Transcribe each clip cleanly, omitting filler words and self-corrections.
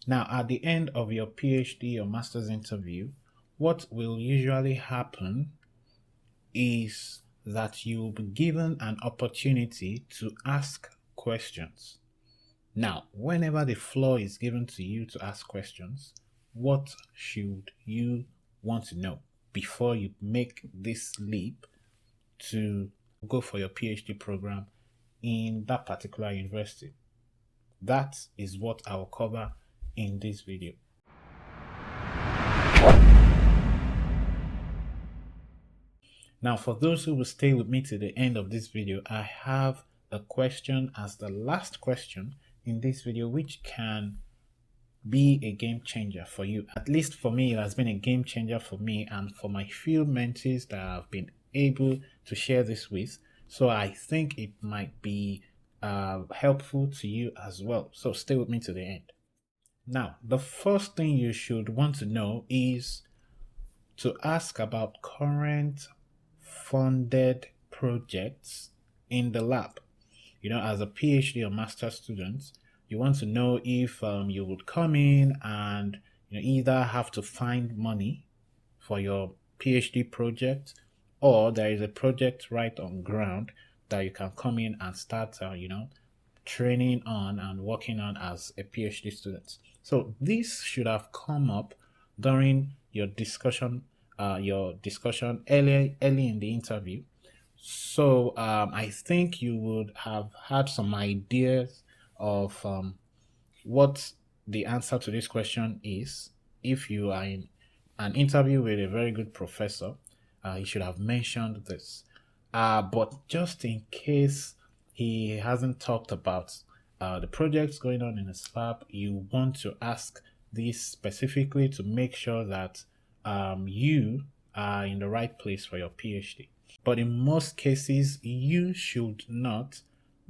Now, at the end of your PhD or master's interview, what will usually happen is that you'll be given an opportunity to ask questions. Now, whenever the floor is given to you to ask questions, what should you want to know before you make this leap to go for your PhD program in that particular university? That is what I will cover in this video. Now, for those who will stay with me to the end of this video, I have a question as the last question in this video, which can be a game changer for you. At least for me, it has been a game changer for me and for my few mentees that I've been able to share this with. So I think it might be helpful to you as well. So stay with me to the end. Now, the first thing you should want to know is to ask about current funded projects in the lab. As a PhD or master student, you want to know if you would come in and either have to find money for your PhD project, or there is a project right on ground that you can come in and start training on and working on as a PhD student. So this should have come up during your discussion early in the interview. So I think you would have had some ideas of what the answer to this question is. If you are in an interview with a very good professor, he should have mentioned this. But just in case he hasn't talked about the projects going on in his lab, you want to ask this specifically to make sure that you are in the right place for your PhD. But in most cases, you should not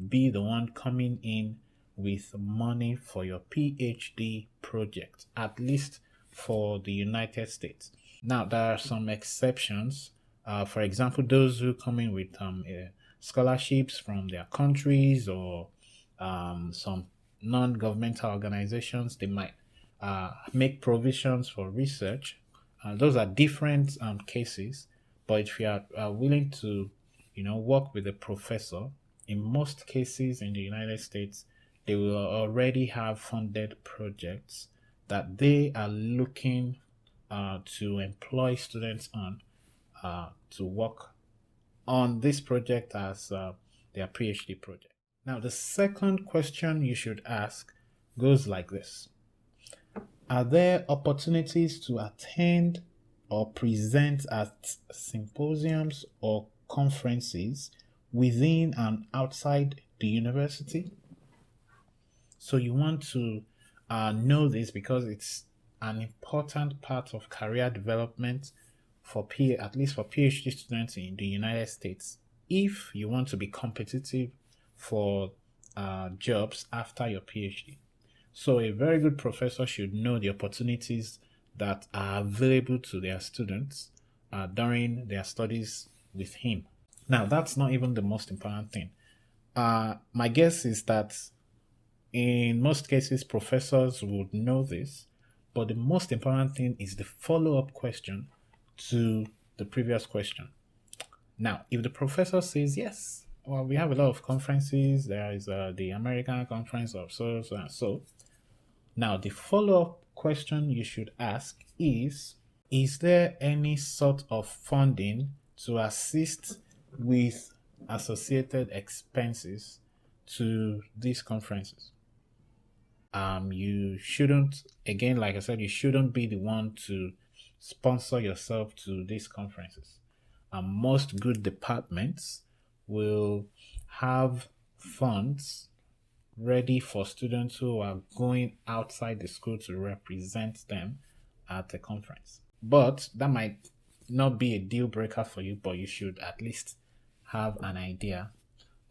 be the one coming in with money for your PhD project, at least for the United States. Now, there are some exceptions. For example, those who come in with scholarships from their countries or some non-governmental organizations, they might make provisions for research. Those are different cases. But if you are willing to, work with a professor, in most cases in the United States, they will already have funded projects that they are looking to employ students on to work on this project as their PhD project. Now, the second question you should ask goes like this. Are there opportunities to attend or present at symposiums or conferences within and outside the university? So you want to know this because it's an important part of career development at least for PhD students in the United States, if you want to be competitive for jobs after your PhD. So a very good professor should know the opportunities that are available to their students during their studies with him. Now, that's not even the most important thing. My guess is that in most cases, professors would know this, but the most important thing is the follow-up question to the previous question. Now, if the professor says, yes, well, we have a lot of conferences, there is the American conference of so and so. Now, the follow-up question you should ask is there any sort of funding to assist with associated expenses to these conferences? You shouldn't, again, like I said, you shouldn't be the one to sponsor yourself to these conferences. Most good departments will have funds ready for students who are going outside the school to represent them at a conference. But that might not be a deal breaker for you, but you should at least have an idea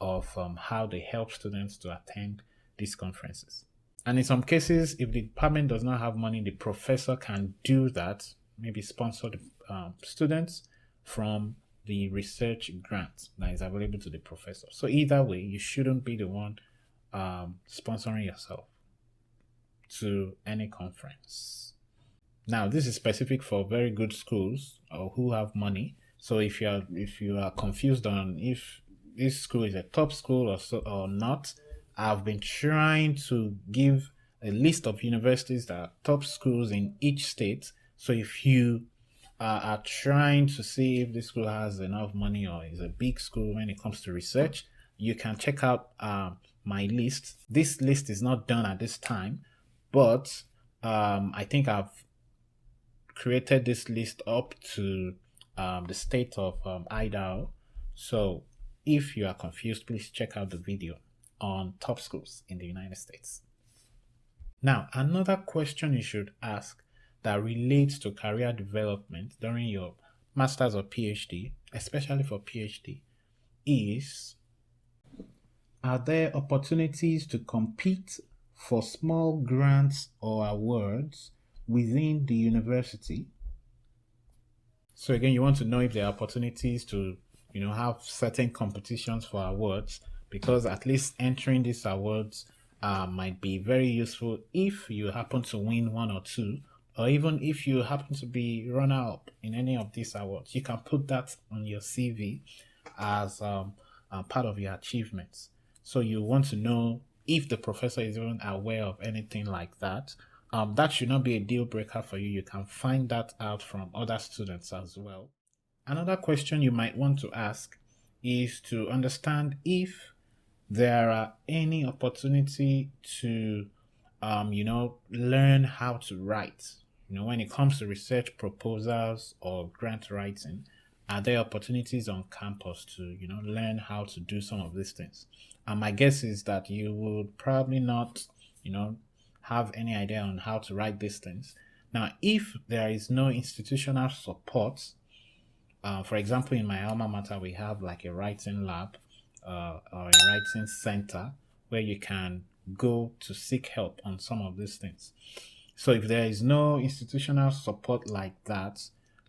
of how they help students to attend these conferences. And in some cases, if the department does not have money, the professor can do that, maybe sponsor the students from the research grant that is available to the professor. So either way, you shouldn't be the one sponsoring yourself to any conference. Now, this is specific for very good schools or who have money. So if you are confused on if this school is a top school or not, I've been trying to give a list of universities that are top schools in each state. So if you are trying to see if this school has enough money or is a big school when it comes to research, you can check out my list. This list is not done at this time, but I think I've created this list up to the state of Idaho. So if you are confused, please check out the video on top schools in the United States. Now, another question you should ask that relates to career development during your master's or PhD, especially for PhD, is: are there opportunities to compete for small grants or awards within the university? So again, you want to know if there are opportunities to, have certain competitions for awards, because at least entering these awards might be very useful if you happen to win one or two, or even if you happen to be runner-up in any of these awards. You can put that on your CV as part of your achievements. So you want to know if the professor is even aware of anything like that. That should not be a deal breaker for you. You can find that out from other students as well. Another question you might want to ask is to understand if there are any opportunity to, learn how to write. When it comes to research proposals or grant writing, are there opportunities on campus to, learn how to do some of these things? And my guess is that you would probably not, have any idea on how to write these things. Now, if there is no institutional support, for example, in my alma mater, we have like a writing lab or a writing center where you can go to seek help on some of these things. So if there is no institutional support like that,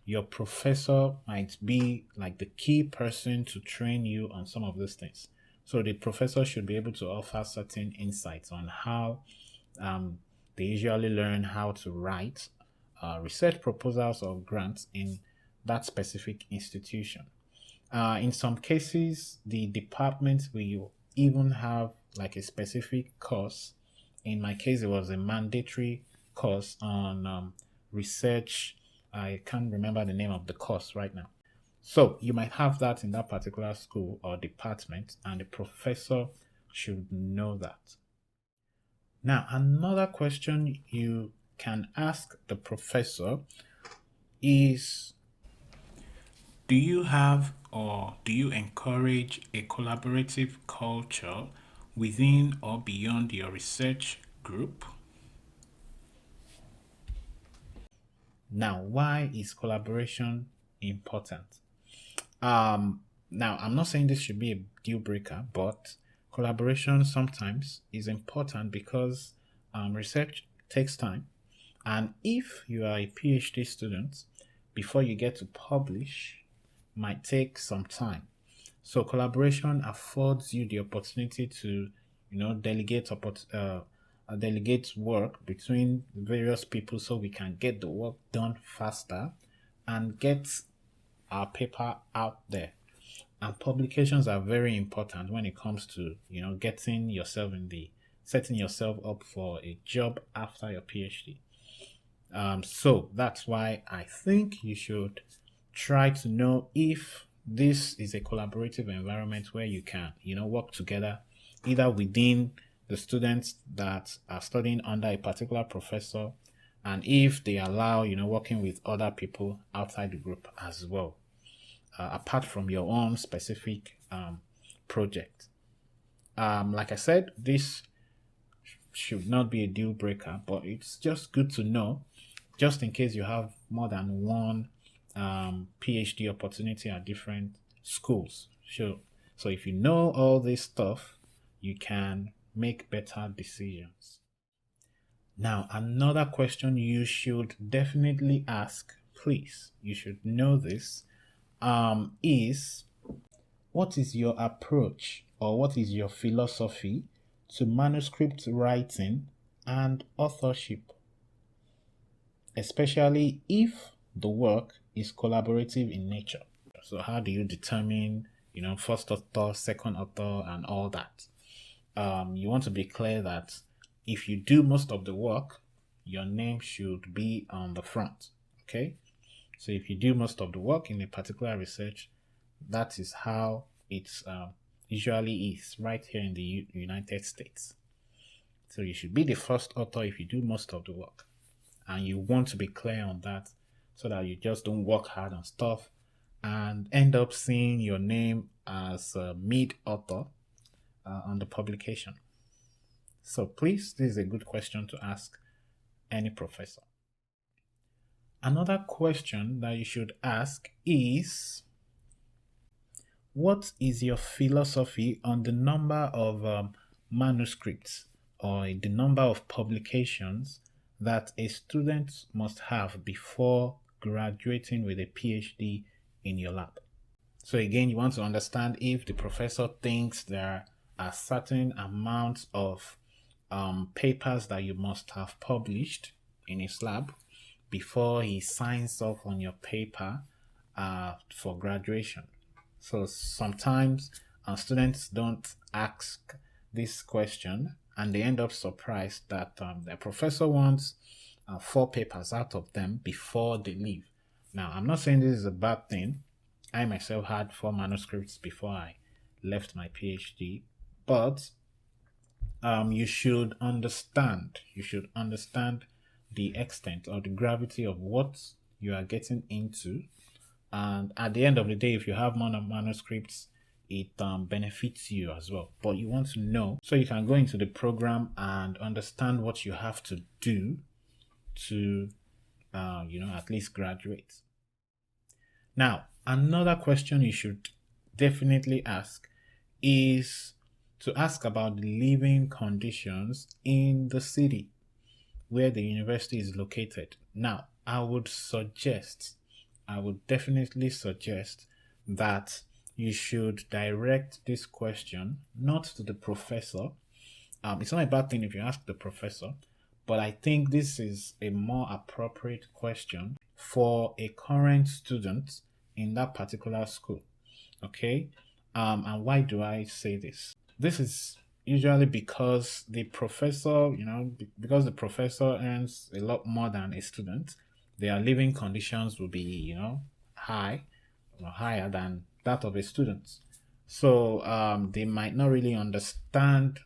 your professor might be like the key person to train you on some of these things. So the professor should be able to offer certain insights on how they usually learn how to write research proposals or grants in that specific institution. In some cases, the department will even have like a specific course. In my case, it was a mandatory course on research. I can't remember the name of the course right now. So you might have that in that particular school or department, and the professor should know that. Now, another question you can ask the professor is: do you have or do you encourage a collaborative culture within or beyond your research group? Now, why is collaboration important? Now, I'm not saying this should be a deal breaker, but collaboration sometimes is important because research takes time. And if you are a PhD student, before you get to publish, might take some time. So collaboration affords you the opportunity to, delegate work between various people so we can get the work done faster and get our paper out there. And publications are very important when it comes to, setting yourself up for a job after your PhD. So that's why I think you should try to know if this is a collaborative environment where you can, work together either within the students that are studying under a particular professor, and if they allow, working with other people outside the group as well, apart from your own specific project. Like I said, this should not be a deal breaker, but it's just good to know, just in case you have more than one PhD opportunity at different schools. So if you know all this stuff, you can make better decisions. Now, another question you should definitely ask, please, you should know this, is: what is your approach or what is your philosophy to manuscript writing and authorship, especially if the work is collaborative in nature. So how do you determine, first author, second author, and all that? You want to be clear that if you do most of the work, your name should be on the front. Okay? So if you do most of the work in a particular research, that is how it's usually is right here in the United States. So you should be the first author if you do most of the work. And you want to be clear on that so that you just don't work hard on stuff and end up seeing your name as a mid author on the publication. So please, this is a good question to ask any professor. Another question that you should ask is, what is your philosophy on the number of manuscripts or the number of publications that a student must have before graduating with a PhD in your lab? So again, you want to understand if the professor thinks there are certain amounts of papers that you must have published in his lab before he signs off on your paper for graduation. So sometimes students don't ask this question and they end up surprised that the professor wants 4 papers out of them before they leave. Now, I'm not saying this is a bad thing. I myself had 4 manuscripts before I left my PhD, but you should understand the extent or the gravity of what you are getting into. And at the end of the day, if you have more manuscripts, it benefits you as well. But you want to know so you can go into the program and understand what you have to do to, at least graduate. Now, another question you should definitely ask is to ask about the living conditions in the city where the university is located. Now, I would definitely suggest that you should direct this question not to the professor. It's not a bad thing if you ask the professor, but I think this is a more appropriate question for a current student in that particular school. Okay? And why do I say this? This is usually because the professor, because the professor earns a lot more than a student, their living conditions will be, higher than that of a student. So they might not really understand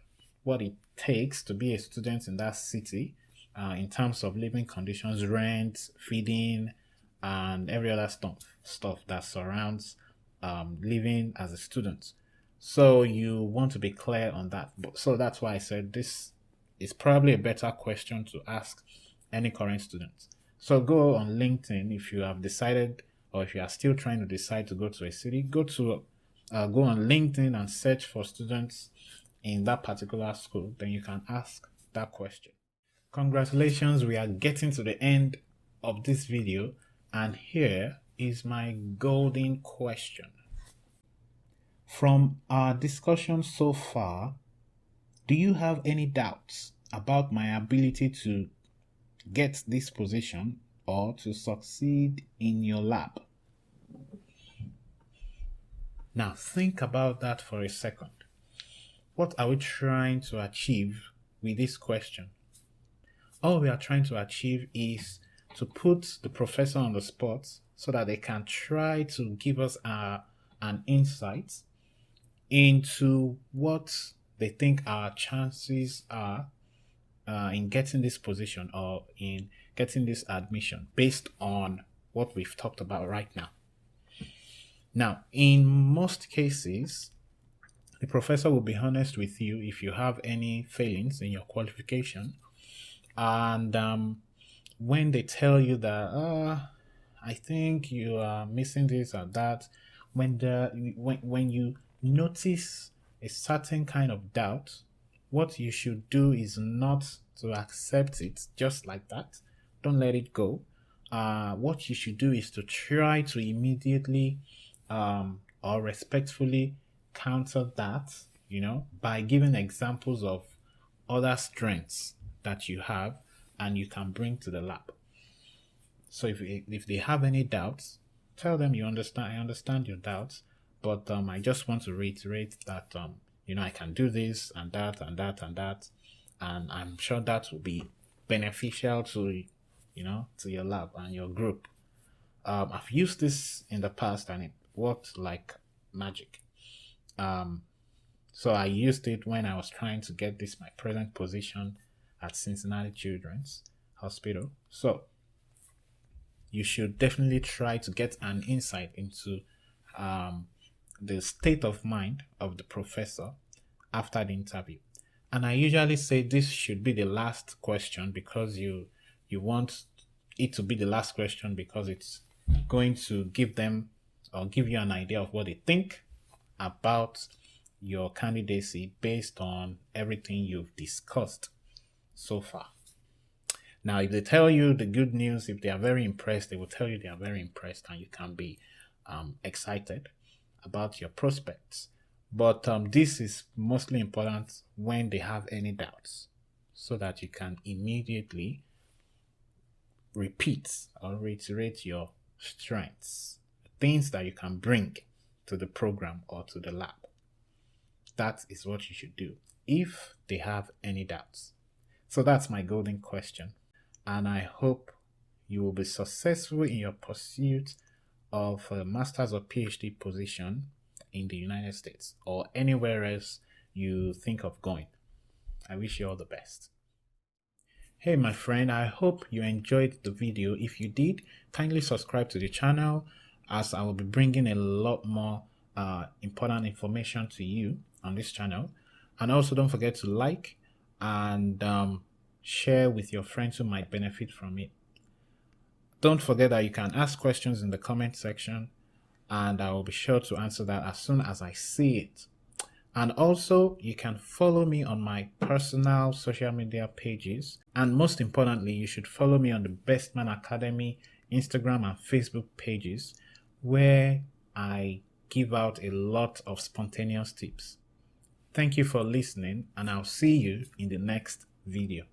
what it takes to be a student in that city in terms of living conditions, rent, feeding, and every other stuff that surrounds living as a student. So you want to be clear on that. So that's why I said this is probably a better question to ask any current student. So go on LinkedIn if you have decided, or if you are still trying to decide to go to a city, go on LinkedIn and search for students in that particular school. Then you can ask that question. Congratulations, we are getting to the end of this video, and here is my golden question. From our discussion so far, do you have any doubts about my ability to get this position or to succeed in your lab? Now think about that for a second. What are we trying to achieve with this question? All we are trying to achieve is to put the professor on the spot so that they can try to give us an insight into what they think our chances are in getting this position or in getting this admission based on what we've talked about right now. Now, in most cases, the professor will be honest with you if you have any failings in your qualification. And when they tell you that, I think you are missing this or that, when you notice a certain kind of doubt, what you should do is not to accept it just like that. Don't let it go. What you should do is to try to immediately or respectfully counter that, by giving examples of other strengths that you have and you can bring to the lab. So if they have any doubts, tell them I understand your doubts, but I just want to reiterate that I can do this and that and that and that, and I'm sure that will be beneficial to to your lab and your group. I've used this in the past and it worked like magic. So I used it when I was trying to get my present position at Cincinnati Children's Hospital. So you should definitely try to get an insight into the state of mind of the professor after the interview. And I usually say this should be the last question because you want it to be the last question because it's going to give them or give you an idea of what they think about your candidacy based on everything you've discussed so far. Now, if they tell you the good news, if they are very impressed, they will tell you they are very impressed and you can be excited about your prospects. But this is mostly important when they have any doubts so that you can immediately repeat or reiterate your strengths, things that you can bring to the program or to the lab. That is what you should do if they have any doubts. So that's my golden question. And I hope you will be successful in your pursuit of a master's or PhD position in the United States or anywhere else you think of going. I wish you all the best. Hey my friend, I hope you enjoyed the video. If you did, kindly subscribe to the channel as I will be bringing a lot more important information to you on this channel. And also don't forget to like and share with your friends who might benefit from it. Don't forget that you can ask questions in the comment section and I will be sure to answer that as soon as I see it. And also you can follow me on my personal social media pages, and most importantly you should follow me on the Bestman Academy Instagram and Facebook pages where I give out a lot of spontaneous tips. Thank you for listening and I'll see you in the next video.